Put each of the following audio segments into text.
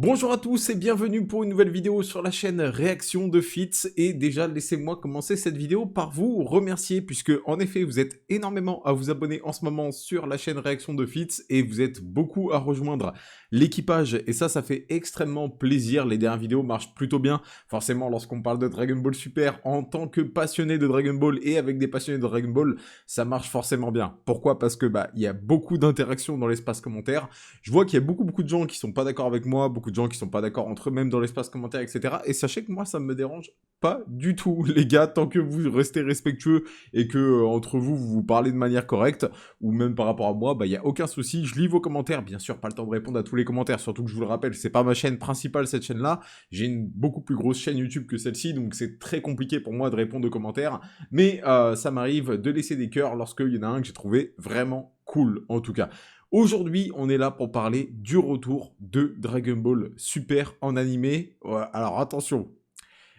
Bonjour à tous et bienvenue pour une nouvelle vidéo sur la chaîne Réaction de Fitz. Et déjà, laissez-moi commencer cette vidéo par vous remercier puisque en effet, vous êtes énormément à vous abonner en ce moment sur la chaîne Réaction de Fitz et vous êtes beaucoup à rejoindre l'équipage et ça fait extrêmement plaisir. Les dernières vidéos marchent plutôt bien. Forcément, lorsqu'on parle de Dragon Ball Super en tant que passionné de Dragon Ball et avec des passionnés de Dragon Ball, ça marche forcément bien. Pourquoi? Parce que il y a beaucoup d'interactions dans l'espace commentaire. Je vois qu'il y a beaucoup de gens qui sont pas d'accord avec moi, beaucoup de gens qui sont pas d'accord entre eux, même dans l'espace commentaire, etc. Et sachez que moi, ça me dérange pas du tout, les gars, tant que vous restez respectueux et que entre vous, vous parlez de manière correcte, ou même par rapport à moi, il y a aucun souci. Je lis vos commentaires, bien sûr, pas le temps de répondre à tous les commentaires, surtout que je vous le rappelle, c'est pas ma chaîne principale, cette chaîne-là. J'ai une beaucoup plus grosse chaîne YouTube que celle-ci, donc c'est très compliqué pour moi de répondre aux commentaires. Mais ça m'arrive de laisser des cœurs lorsqu'il y en a un que j'ai trouvé vraiment cool, en tout cas. Aujourd'hui, on est là pour parler du retour de Dragon Ball Super en animé. Alors attention,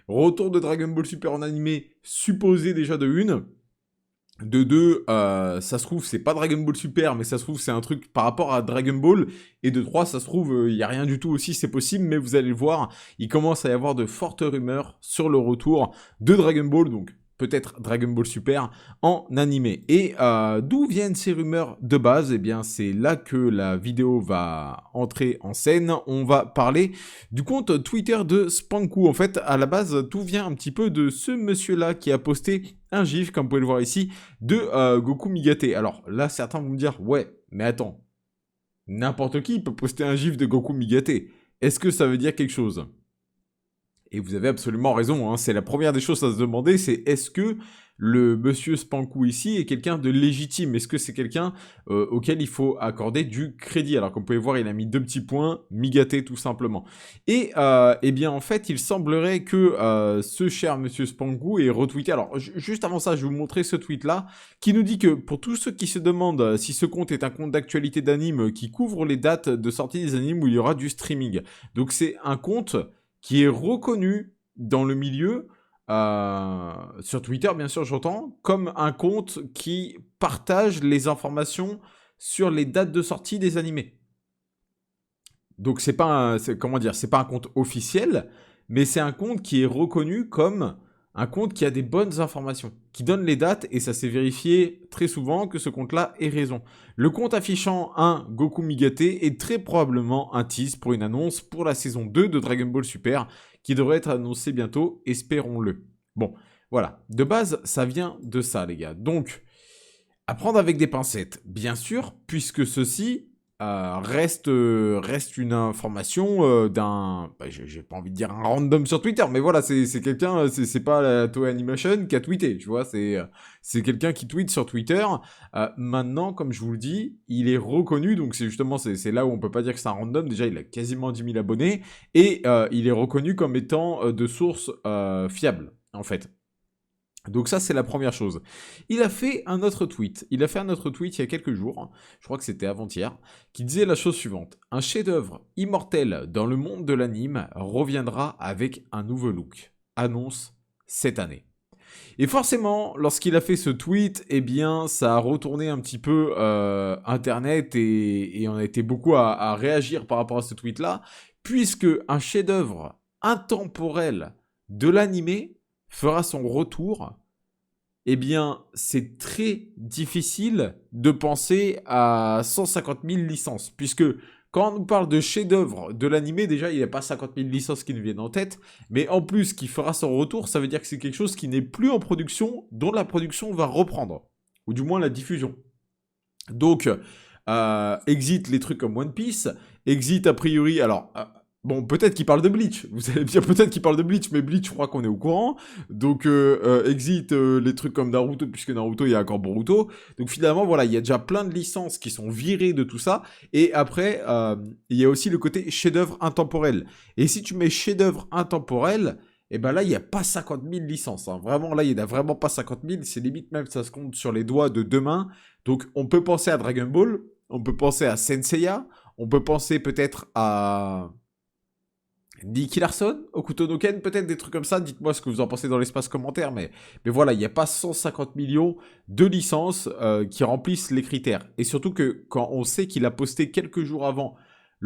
retour de Dragon Ball Super en animé supposé déjà de une. De deux, ça se trouve, c'est pas Dragon Ball Super, mais ça se trouve, c'est un truc par rapport à Dragon Ball. Et de trois, ça se trouve, il y a rien du tout aussi, c'est possible, mais vous allez le voir, il commence à y avoir de fortes rumeurs sur le retour de Dragon Ball, donc peut-être Dragon Ball Super en animé. Et d'où viennent ces rumeurs de base? Eh bien, c'est là que la vidéo va entrer en scène. On va parler du compte Twitter de Spankou. En fait, à la base, tout vient un petit peu de ce monsieur-là qui a posté un gif, comme vous pouvez le voir ici, de Goku Migate. Alors là, certains vont me dire, ouais, mais attends, n'importe qui peut poster un gif de Goku Migate. Est-ce que ça veut dire quelque chose? Et vous avez absolument raison, hein, c'est la première des choses à se demander, c'est est-ce que le monsieur Spankou ici est quelqu'un de légitime? Est-ce que c'est quelqu'un auquel il faut accorder du crédit? Alors comme vous pouvez voir, il a mis deux petits points, Migate tout simplement. Et eh bien en fait, il semblerait que ce cher monsieur Spankou ait retweeté. Alors juste avant ça, je vais vous montrer ce tweet-là, qui nous dit que pour tous ceux qui se demandent si ce compte est un compte d'actualité d'anime qui couvre les dates de sortie des animes où il y aura du streaming. Donc c'est un compte qui est reconnu dans le milieu, sur Twitter bien sûr j'entends, comme un compte qui partage les informations sur les dates de sortie des animés. Donc c'est pas c'est pas un compte officiel, mais c'est un compte qui est reconnu comme un compte qui a des bonnes informations, qui donne les dates, et ça s'est vérifié très souvent que ce compte-là ait raison. Le compte affichant un Goku Migate est très probablement un tease pour une annonce pour la saison 2 de Dragon Ball Super, qui devrait être annoncée bientôt, espérons-le. Bon, voilà. De base, ça vient de ça, les gars. Donc, à prendre avec des pincettes, bien sûr, puisque ceci reste une information d'un... j'ai pas envie de dire un random sur Twitter, mais voilà, c'est quelqu'un, c'est pas la Toei Animation qui a tweeté, tu vois, c'est quelqu'un qui tweet sur Twitter. Maintenant, comme je vous le dis, il est reconnu, donc c'est là où on peut pas dire que c'est un random. Déjà, il a quasiment 10 000 abonnés, et il est reconnu comme étant de source fiable, en fait. Donc ça, c'est la première chose. Il a fait un autre tweet. Il a fait un autre tweet il y a quelques jours, je crois que c'était avant-hier, qui disait la chose suivante. Un chef-d'œuvre immortel dans le monde de l'anime reviendra avec un nouveau look. Annonce cette année. Et forcément, lorsqu'il a fait ce tweet, eh bien, ça a retourné un petit peu Internet, et on a été beaucoup à réagir par rapport à ce tweet-là, puisque un chef-d'œuvre intemporel de l'animé fera son retour. Eh bien, c'est très difficile de penser à 150 000 licences, puisque quand on nous parle de chef-d'œuvre de l'animé, déjà, il n'y a pas 50 000 licences qui nous viennent en tête, mais en plus, qui fera son retour, ça veut dire que c'est quelque chose qui n'est plus en production, dont la production va reprendre, ou du moins la diffusion. Donc, exit les trucs comme One Piece, exit a priori, alors... bon, peut-être qu'il parle de Bleach. Vous allez me dire peut-être qu'il parle de Bleach, mais Bleach, je crois qu'on est au courant. Donc, exit les trucs comme Naruto, puisque Naruto, il y a encore Boruto. Donc, finalement, voilà, il y a déjà plein de licences qui sont virées de tout ça. Et après, il y a aussi le côté chef-d'œuvre intemporel. Et si tu mets chef-d'œuvre intemporel, et ben là, il n'y a pas 50 000 licences. Hein. Vraiment, là, il n'y en a vraiment pas 50 000. C'est limite même, ça se compte sur les doigts de deux mains. Donc, on peut penser à Dragon Ball. On peut penser à Senseiya. On peut penser peut-être à... Nicky Larson, Okuto no Ken, peut-être des trucs comme ça. Dites-moi ce que vous en pensez dans l'espace commentaire. Mais voilà, il n'y a pas 150 millions de licences qui remplissent les critères. Et surtout que quand on sait qu'il a posté quelques jours avant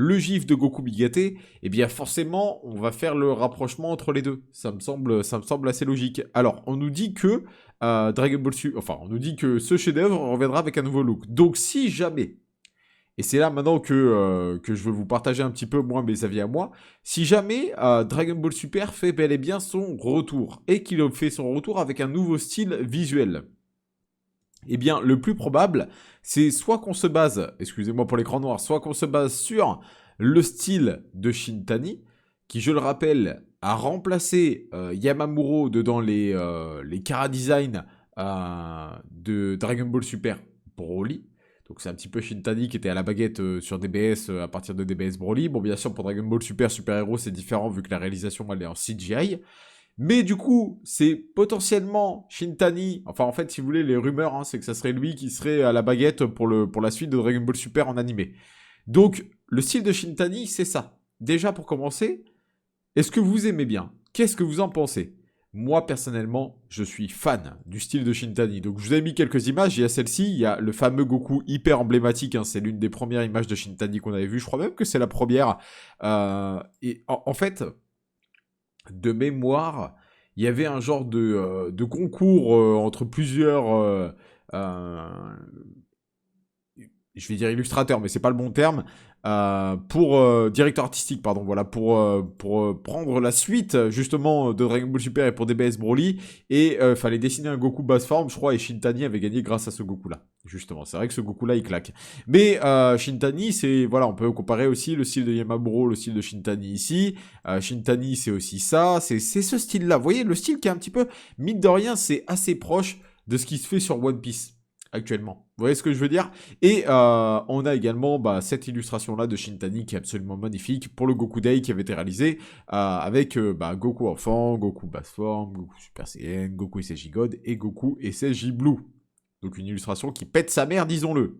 le gif de Goku Bigaté, eh bien forcément, on va faire le rapprochement entre les deux. Ça me semble assez logique. Alors, on nous dit que Dragon Ball Super, enfin, on nous dit que ce chef-d'œuvre reviendra avec un nouveau look. Donc, si jamais, et c'est là maintenant que je veux vous partager un petit peu moins mes avis à moi, si jamais Dragon Ball Super fait bel et bien son retour, et qu'il fait son retour avec un nouveau style visuel, eh bien, le plus probable, c'est soit qu'on se base, excusez-moi pour l'écran noir, soit qu'on se base sur le style de Shintani, qui, je le rappelle, a remplacé Yamamuro dans les chara-design de Dragon Ball Super Broly. Donc c'est un petit peu Shintani qui était à la baguette sur DBS à partir de DBS Broly. Bon, bien sûr, pour Dragon Ball Super Super Hero, c'est différent vu que la réalisation, elle est en CGI. Mais du coup, c'est potentiellement Shintani. Enfin, en fait, si vous voulez, les rumeurs, hein, c'est que ça serait lui qui serait à la baguette pour la suite de Dragon Ball Super en animé. Donc, le style de Shintani, c'est ça. Déjà, pour commencer, est-ce que vous aimez bien? Qu'est-ce que vous en pensez? Moi, personnellement, je suis fan du style de Shintani. Donc, je vous ai mis quelques images. Il y a celle-ci, il y a le fameux Goku hyper emblématique. Hein, c'est l'une des premières images de Shintani qu'on avait vues. Je crois même que c'est la première. Et en fait, de mémoire, il y avait un genre de concours entre plusieurs, je vais dire illustrateurs, mais c'est pas le bon terme, pour directeur artistique, pardon, voilà, pour prendre la suite justement de Dragon Ball Super et pour DBS Broly, et fallait dessiner un Goku basse forme, je crois, et Shintani avait gagné grâce à ce Goku-là. Justement, c'est vrai que ce Goku-là, il claque. Mais Shintani, c'est, voilà, on peut comparer aussi le style de Yamamuro, le style de Shintani ici. Shintani, c'est aussi ça, c'est ce style-là. Vous voyez, le style qui est un petit peu, mine de rien, c'est assez proche de ce qui se fait sur One Piece actuellement. Vous voyez ce que je veux dire? Et on a également cette illustration-là de Shintani qui est absolument magnifique pour le Goku Day qui avait été réalisé avec Goku enfant, Goku basse forme, Goku Super Saiyan, Goku SSJ God et Goku SSJ Blue. Donc une illustration qui pète sa mère, disons-le.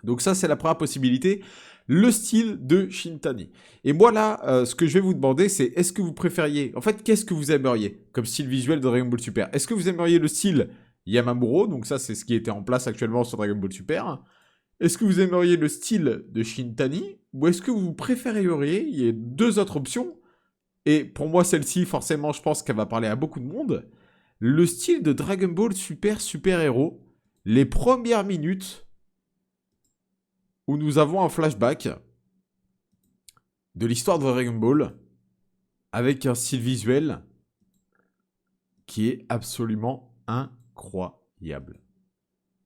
Donc ça, c'est la première possibilité, le style de Shintani. Et moi là, ce que je vais vous demander, c'est est-ce que vous préfériez... En fait, qu'est-ce que vous aimeriez comme style visuel de Dragon Ball Super? Est-ce que vous aimeriez le style Yamamuro? Donc ça, c'est ce qui était en place actuellement sur Dragon Ball Super. Est-ce que vous aimeriez le style de Shintani? Ou est-ce que vous préféreriez... Il y a deux autres options. Et pour moi, celle-ci, forcément, je pense qu'elle va parler à beaucoup de monde. Le style de Dragon Ball Super Super Hero. Les premières minutes où nous avons un flashback de l'histoire de Dragon Ball avec un style visuel qui est absolument incroyable.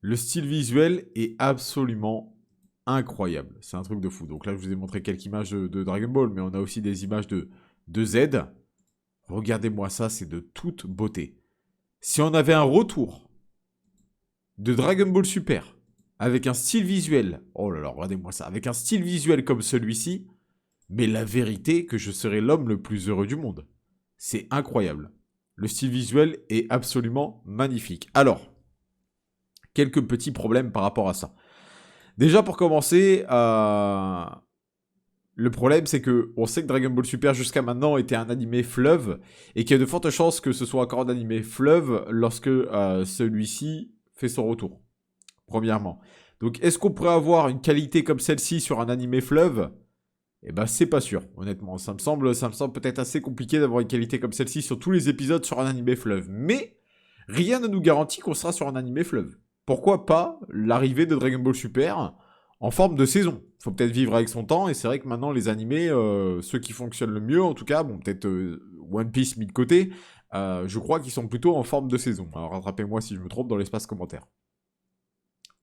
Le style visuel est absolument incroyable. C'est un truc de fou. Donc là, je vous ai montré quelques images de Dragon Ball, mais on a aussi des images de Z. Regardez-moi ça, c'est de toute beauté. Si on avait un retour de Dragon Ball Super avec un style visuel, oh là là, regardez-moi ça, avec un style visuel comme celui-ci, mais la vérité que je serais l'homme le plus heureux du monde. C'est incroyable. Le style visuel est absolument magnifique. Alors, quelques petits problèmes par rapport à ça. Déjà pour commencer, le problème c'est que on sait que Dragon Ball Super jusqu'à maintenant était un animé fleuve et qu'il y a de fortes chances que ce soit encore un animé fleuve lorsque celui-ci fait son retour. Premièrement. Donc est-ce qu'on pourrait avoir une qualité comme celle-ci sur un animé fleuve? Eh ben c'est pas sûr, honnêtement. Ça me semble peut-être assez compliqué d'avoir une qualité comme celle-ci sur tous les épisodes sur un animé fleuve. Mais rien ne nous garantit qu'on sera sur un animé fleuve. Pourquoi pas l'arrivée de Dragon Ball Super en forme de saison? Faut peut-être vivre avec son temps, et c'est vrai que maintenant les animés, ceux qui fonctionnent le mieux en tout cas, bon peut-être One Piece mis de côté, je crois qu'ils sont plutôt en forme de saison. Alors rattrapez-moi si je me trompe dans l'espace commentaire.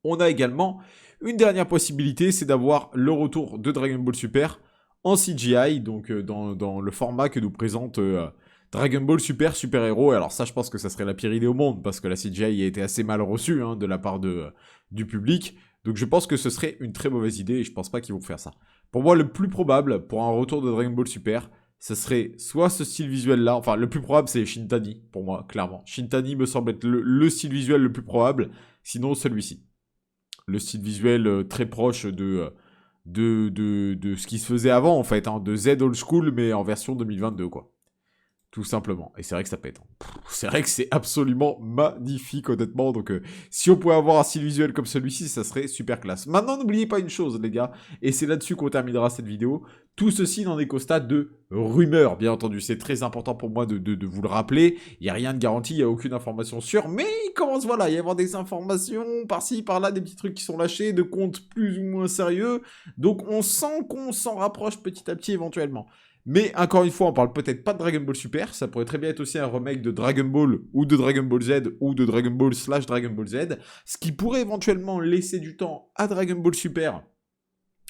On a également une dernière possibilité, c'est d'avoir le retour de Dragon Ball Super en CGI, donc dans le format que nous présente Dragon Ball Super Super Hero. Alors ça, je pense que ça serait la pire idée au monde, parce que la CGI a été assez mal reçue de la part du public. Donc je pense que ce serait une très mauvaise idée, et je pense pas qu'ils vont faire ça. Pour moi, le plus probable pour un retour de Dragon Ball Super, ce serait soit ce style visuel-là, enfin le plus probable c'est Shintani, pour moi, clairement. Shintani me semble être le style visuel le plus probable, sinon celui-ci. Le style visuel très proche de ce qui se faisait avant, en fait, de Z Old School, mais en version 2022, quoi. Tout simplement. Et c'est vrai que ça pète. C'est vrai que c'est absolument magnifique, honnêtement. Donc, si on pouvait avoir un style visuel comme celui-ci, ça serait super classe. Maintenant, n'oubliez pas une chose, les gars, et c'est là-dessus qu'on terminera cette vidéo. Tout ceci n'en est qu'au stade de rumeur, bien entendu. C'est très important pour moi de vous le rappeler. Il n'y a rien de garanti, il n'y a aucune information sûre, mais il commence, voilà, à y avoir des informations par-ci, par-là, des petits trucs qui sont lâchés, de comptes plus ou moins sérieux. Donc, on sent qu'on s'en rapproche petit à petit éventuellement. Mais encore une fois, on parle peut-être pas de Dragon Ball Super, ça pourrait très bien être aussi un remake de Dragon Ball ou de Dragon Ball Z ou de Dragon Ball / Dragon Ball Z, ce qui pourrait éventuellement laisser du temps à Dragon Ball Super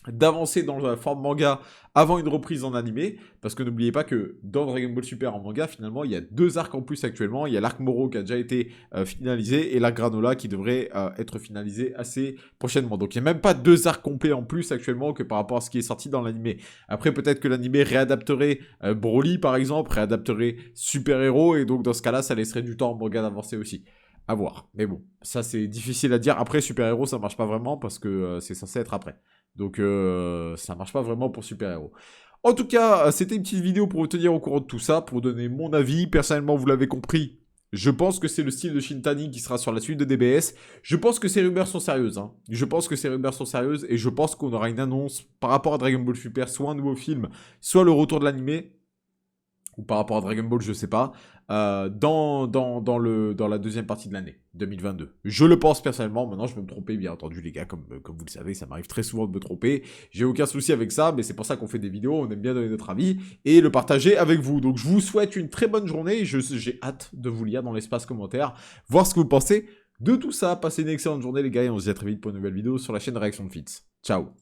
d'avancer dans la forme manga avant une reprise en animé, parce que n'oubliez pas que dans Dragon Ball Super en manga, finalement, il y a 2 arcs en plus actuellement. Il y a l'arc Moro qui a déjà été finalisé et l'arc Granola qui devrait être finalisé assez prochainement. Donc il n'y a même pas 2 arcs complets en plus actuellement que par rapport à ce qui est sorti dans l'animé. Après, peut-être que l'animé réadapterait Broly par exemple, réadapterait Super Héros, et donc dans ce cas-là, ça laisserait du temps au manga d'avancer aussi. À voir. Mais bon, ça c'est difficile à dire. Après, Super Héros, ça marche pas vraiment parce que c'est censé être après. Donc ça marche pas vraiment pour Super Héros. En tout cas, c'était une petite vidéo pour vous tenir au courant de tout ça, pour vous donner mon avis. Personnellement, vous l'avez compris, je pense que c'est le style de Shintani qui sera sur la suite de DBS. Je pense que ces rumeurs sont sérieuses. Je pense que ces rumeurs sont sérieuses et je pense qu'on aura une annonce par rapport à Dragon Ball Super, soit un nouveau film, soit le retour de l'animé, ou par rapport à Dragon Ball, je sais pas, dans la deuxième partie de l'année 2022. Je le pense personnellement. Maintenant, je peux me tromper, bien entendu, les gars, comme vous le savez, ça m'arrive très souvent de me tromper. J'ai aucun souci avec ça, mais c'est pour ça qu'on fait des vidéos, on aime bien donner notre avis et le partager avec vous. Donc, je vous souhaite une très bonne journée. J'ai hâte de vous lire dans l'espace commentaire, voir ce que vous pensez de tout ça. Passez une excellente journée, les gars, et on se dit à très vite pour une nouvelle vidéo sur la chaîne Réaction de Fitz. Ciao.